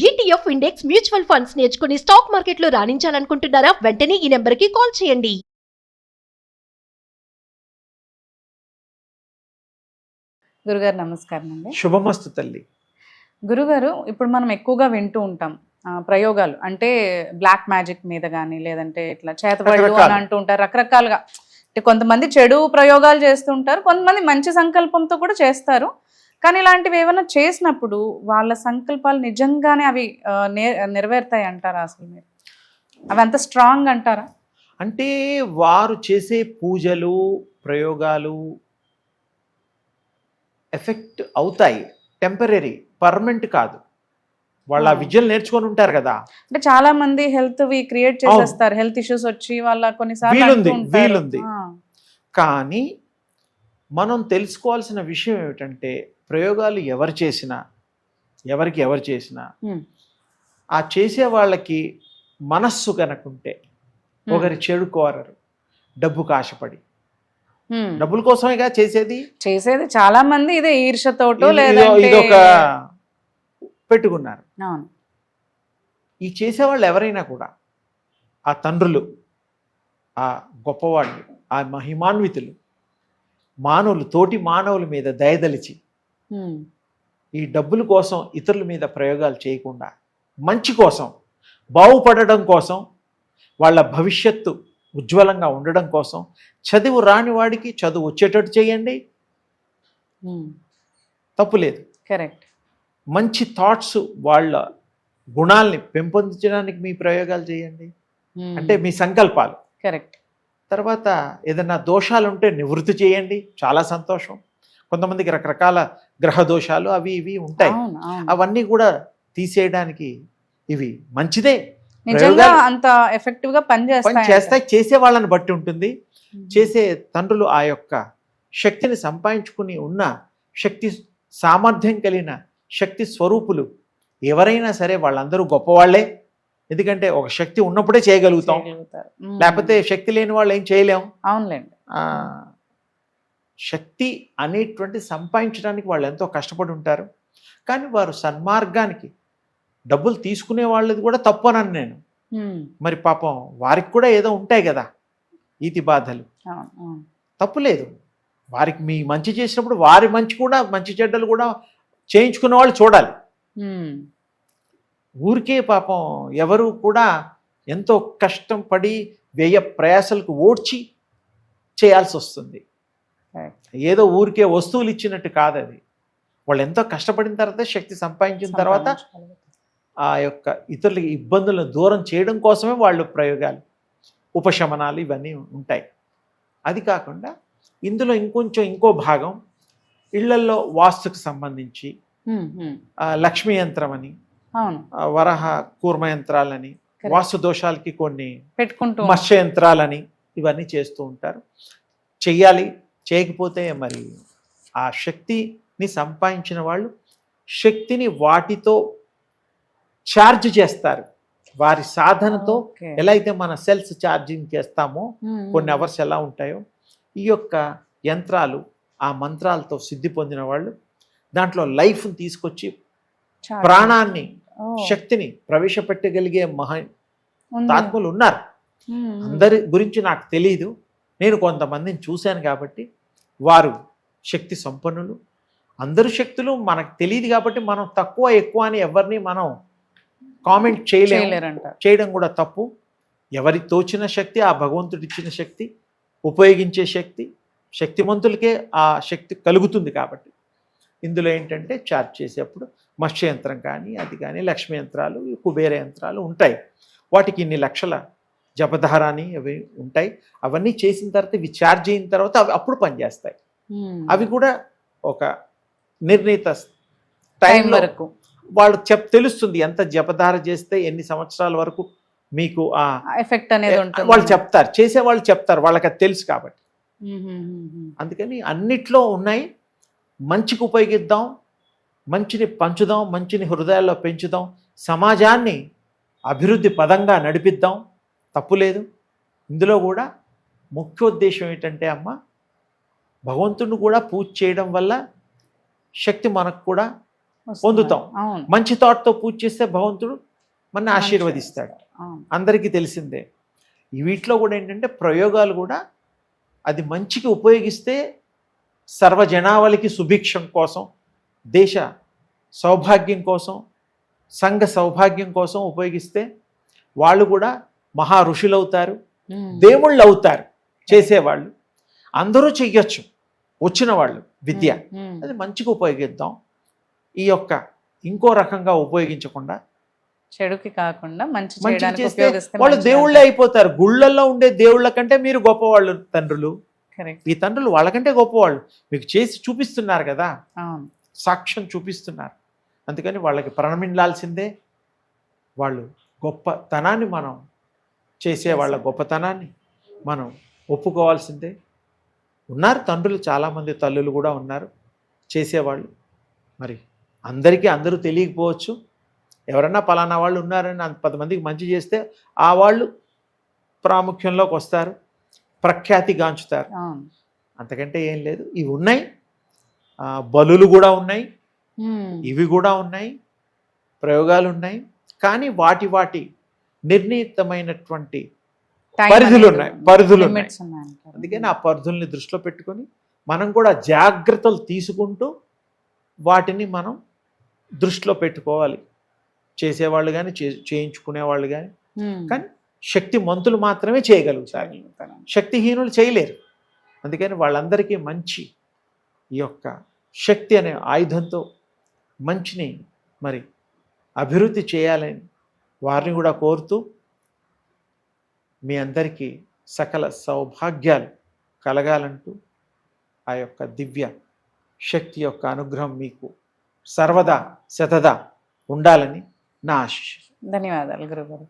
ETF index mutual funds నేర్చుకుని stock మార్కెట్లో రాణించాలనుకుంటున్నారా? వెంటనే ఈ నెంబర్కి కాల్ చేయండి. గురుగారు నమస్కారం అండి. శుభమస్తు తల్లి. గురుగారు, ఇప్పుడు మనం ఎక్కువగా వింటూ ఉంటాం ప్రయోగాలు అంటే బ్లాక్ మ్యాజిక్ మీద కానీ లేదంటే ఇట్లా చేతబడులు అని అంటూ ఉంటారు రకరకాలుగా. అంటే కొంతమంది చెడు ప్రయోగాలు చేస్తుంటారు, కొంతమంది మంచి సంకల్పంతో కూడా చేస్తారు. కానీ ఇలాంటివి ఏమైనా చేసినప్పుడు వాళ్ళ సంకల్పాలు నిజంగానే అవి నెరవేరుతాయి అంటారా? అసలు మీరు అవి అంత స్ట్రాంగ్ అంటారా? అంటే వారు చేసే పూజలు ప్రయోగాలు ఎఫెక్ట్ అవుతాయి, టెంపరీ, పర్మనెంట్ కాదు. వాళ్ళ విద్యలు నేర్చుకొని ఉంటారు కదా. అంటే చాలా మంది హెల్త్ క్రియేట్ చేసేస్తారు, హెల్త్ ఇష్యూస్ వచ్చి వాళ్ళ కొన్నిసార్లు వీలుంది. కానీ మనం తెలుసుకోవాల్సిన విషయం ఏమిటంటే ప్రయోగాలు ఎవరు చేసినా ఆ చేసే వాళ్ళకి మనస్సు కనుకుంటే ఒకరి చెడు కోరరు, డబ్బుకు ఆశపడి. డబ్బుల కోసమేగా చేసేది చాలా మంది ఇదే ఈర్షతోటో ఇదొక పెట్టుకున్నారు. ఈ చేసేవాళ్ళు ఎవరైనా కూడా ఆ తండ్రులు, ఆ గొప్పవాళ్ళు, ఆ మహిమాన్వితులు మానవులు, తోటి మానవుల మీద దయదలిచి ఈ డబ్బుల కోసం ఇతరుల మీద ప్రయోగాలు చేయకుండా మంచి కోసం, బాగుపడడం కోసం, వాళ్ళ భవిష్యత్తు ఉజ్వలంగా ఉండడం కోసం చదువు రాని వాడికి చదువు వచ్చేటట్టు చేయండి, తప్పు లేదు. కరెక్ట్. మంచి థాట్స్, వాళ్ళ గుణాల్ని పెంపొందించడానికి మీ ప్రయోగాలు చేయండి, అంటే మీ సంకల్పాలు. కరెక్ట్. తర్వాత ఏదైనా దోషాలు ఉంటే నివృత్తి చేయండి, చాలా సంతోషం. కొంతమందికి రకరకాల గ్రహ దోషాలు అవి ఇవి ఉంటాయి, అవన్నీ కూడా తీసేయడానికి ఇవి మంచిదే. నిజంగా అంత ఎఫెక్టివ్ గా పనిచేస్తాయి. చేసే వాళ్ళని బట్టి ఉంటుంది. చేసే తండ్రులు ఆ యొక్క శక్తిని సంపాదించుకుని ఉన్న శక్తి సామర్థ్యం కలిగిన శక్తి స్వరూపులు ఎవరైనా సరే వాళ్ళందరూ గొప్పవాళ్లే. ఎందుకంటే ఒక శక్తి ఉన్నప్పుడే చేయగలుగుతాం, లేకపోతే శక్తి లేని వాళ్ళు ఏం చేయలేం. అవునులేండి. శక్తి అనేటువంటి సంపాదించడానికి వాళ్ళు ఎంతో కష్టపడి ఉంటారు. కానీ వారు సన్మార్గానికి డబ్బులు తీసుకునే వాళ్ళది కూడా తప్పనని నేను. మరి పాపం వారికి కూడా ఏదో ఉంటాయి కదా ఈతి బాధలు, తప్పులేదు. వారికి మీ మంచి చేసినప్పుడు వారి మంచి కూడా, మంచి చెడ్డలు కూడా చేయించుకునే వాళ్ళు చూడాలి. ఊరికే పాపం ఎవరు కూడా ఎంతో కష్టం పడి వ్యయ ప్రయాసాలకు ఓడ్చి చేయాల్సి వస్తుంది. ఏదో ఊరికే వస్తువులు ఇచ్చినట్టు కాదు అది. వాళ్ళు ఎంతో కష్టపడిన తర్వాత, శక్తి సంపాదించిన తర్వాత ఆ యొక్క ఇతరులకి ఇబ్బందులను దూరం చేయడం కోసమే వాళ్ళు ప్రయోగాలు, ఉపశమనాలు ఇవన్నీ ఉంటాయి. అది కాకుండా ఇందులో ఇంకో భాగం ఇళ్లల్లో వాస్తుకు సంబంధించి లక్ష్మీ యంత్రం అని, వరహ కూర్మ యంత్రాలని, వాస్తు దోషాలకి కొన్ని పెట్టుకుంటూ మత్స్య యంత్రాలని ఇవన్నీ చేస్తూ ఉంటారు. చెయ్యాలి. చేయకపోతే మరి ఆ శక్తిని సంపాదించిన వాళ్ళు శక్తిని వాటితో ఛార్జ్ చేస్తారు. వారి సాధనతో ఎలా అయితే మన సెల్స్ ఛార్జింగ్ చేస్తామో కొన్ని అవర్స్ ఎలా ఉంటాయో, ఈ యొక్క యంత్రాలు ఆ మంత్రాలతో సిద్ధి పొందిన వాళ్ళు దాంట్లో లైఫ్ని తీసుకొచ్చి ప్రాణాన్ని, శక్తిని ప్రవేశపెట్టగలిగే మహాత్ములు ఉన్నారు. అందరి గురించి నాకు తెలియదు, నేను కొంతమందిని చూశాను కాబట్టి. వారు శక్తి సంపన్నులు. అందరు శక్తులు మనకు తెలియదు కాబట్టి మనం తక్కువ ఎక్కువ అని ఎవరిని మనం కామెంట్ చేయడం కూడా తప్పు. ఎవరి తోచిన శక్తి, ఆ భగవంతుడిచ్చిన శక్తి, ఉపయోగించే శక్తి, శక్తిమంతులకే ఆ శక్తి కలుగుతుంది. కాబట్టి ఇందులో ఏంటంటే చార్జ్ చేసేప్పుడు మత్స్య యంత్రం కానీ, అది కానీ, లక్ష్మీ యంత్రాలు, కుబేర యంత్రాలు ఉంటాయి. వాటికి ఇన్ని లక్షల జపధారాని అవి ఉంటాయి. అవన్నీ చేసిన తర్వాత ఇవి ఛార్జ్ అయిన తర్వాత అవి అప్పుడు పనిచేస్తాయి. అవి కూడా ఒక నిర్ణీత టైం వరకు వాళ్ళు తెలుస్తుంది ఎంత జపధార చేస్తే ఎన్ని సంవత్సరాల వరకు మీకు ఆ ఎఫెక్ట్ అనేది ఉంటుంది. వాళ్ళు చెప్తారు, చేసేవాళ్ళు చెప్తారు, వాళ్ళకి అది తెలుసు కాబట్టి. అందుకని అన్నిట్లో ఉన్నాయి. మంచికి ఉపయోగిద్దాం, మంచిని పంచుదాం, మంచిని హృదయాల్లో పెంచుదాం, సమాజాన్ని అభివృద్ధి పదంగా నడిపిద్దాం, తప్పులేదు. ఇందులో కూడా ముఖ్యోద్దేశం ఏంటంటే అమ్మ, భగవంతుడిని కూడా పూజ చేయడం వల్ల శక్తి మనకు కూడా పొందుతాం. అవును. మంచి థాట్తో పూజ చేస్తే భగవంతుడు మన ఆశీర్వదిస్తాడు. అవును. అందరికీ తెలిసిందే. వీటిలో కూడా ఏంటంటే ప్రయోగాలు కూడా అది మంచికి ఉపయోగిస్తే సర్వజనావళికి సుభిక్షం కోసం, దేశ సౌభాగ్యం కోసం, సంఘ సౌభాగ్యం కోసం ఉపయోగిస్తే వాళ్ళు కూడా మహా ఋషులు అవుతారు, దేవుళ్ళు అవుతారు. చేసేవాళ్ళు అందరూ చెయ్యొచ్చు, వచ్చిన వాళ్ళు విద్య అది మంచిగా ఉపయోగిద్దాం. ఈ యొక్క ఇంకో రకంగా ఉపయోగించకుండా చెడుకి కాకుండా మంచి మంచి చేయడానికి చేస్తే ఉపయోగిస్తే వాళ్ళు మంచిది దేవుళ్ళే అయిపోతారు. గుళ్ళల్లో ఉండే దేవుళ్ళ కంటే మీరు గొప్పవాళ్ళు తండ్రులు. Correct. ఈ తండ్రులు వాళ్ళకంటే గొప్పవాళ్ళు, మీకు చేసి చూపిస్తున్నారు కదా, అవును. సాక్ష్యం చూపిస్తున్నారు. అందుకని వాళ్ళకి ప్రణమిల్లాల్సిందే. వాళ్ళు గొప్పతనాన్ని మనం చేసే వాళ్ళ గొప్పతనాన్ని మనం ఒప్పుకోవాల్సిందే. ఉన్నారు తండ్రులు, చాలామంది తల్లులు కూడా ఉన్నారు చేసేవాళ్ళు. మరి అందరికీ అందరూ తెలియకపోవచ్చు. ఎవరన్నా పలానా వాళ్ళు ఉన్నారని 10 మందికి మంచి చేస్తే ఆ వాళ్ళు ప్రాముఖ్యంలోకి వస్తారు, ప్రఖ్యాతి గాంచుతారు. అవును. అంతకంటే ఏం లేదు. ఇవి ఉన్నాయి, బలులు కూడా ఉన్నాయి, ఇవి కూడా ఉన్నాయి, ప్రయోగాలు ఉన్నాయి. కానీ వాటి వాటి నిర్ణీతమైనటువంటి Time పరిధులు అనేది ఉన్నాయి, పరిధులు ఉన్నాయి. limits ఉన్నాయంటారు. అందుకని ఆ పరిధుల్ని దృష్టిలో పెట్టుకొని మనం కూడా జాగ్రత్తలు తీసుకుంటూ వాటిని మనం దృష్టిలో పెట్టుకోవాలి. చేసేవాళ్ళు కానీ చేయించుకునేవాళ్ళు కానీ. కానీ శక్తిమంతులు మాత్రమే చేయగలుగుతారు, శక్తిహీనులు చేయలేరు. అందుకని వాళ్ళందరికీ మంచి ఈ యొక్క శక్తి అనే ఆయుధంతో మంచిని మరి అభివృద్ధి చేయాలని వారిని కూడా కోరుతూ మీ అందరికీ సకల సౌభాగ్యాలు కలగాలంటూ ఆ యొక్క దివ్య శక్తి యొక్క అనుగ్రహం మీకు సర్వదా శతదా ఉండాలని నా ఆశీస్సు. ధన్యవాదాలు గురుగారు.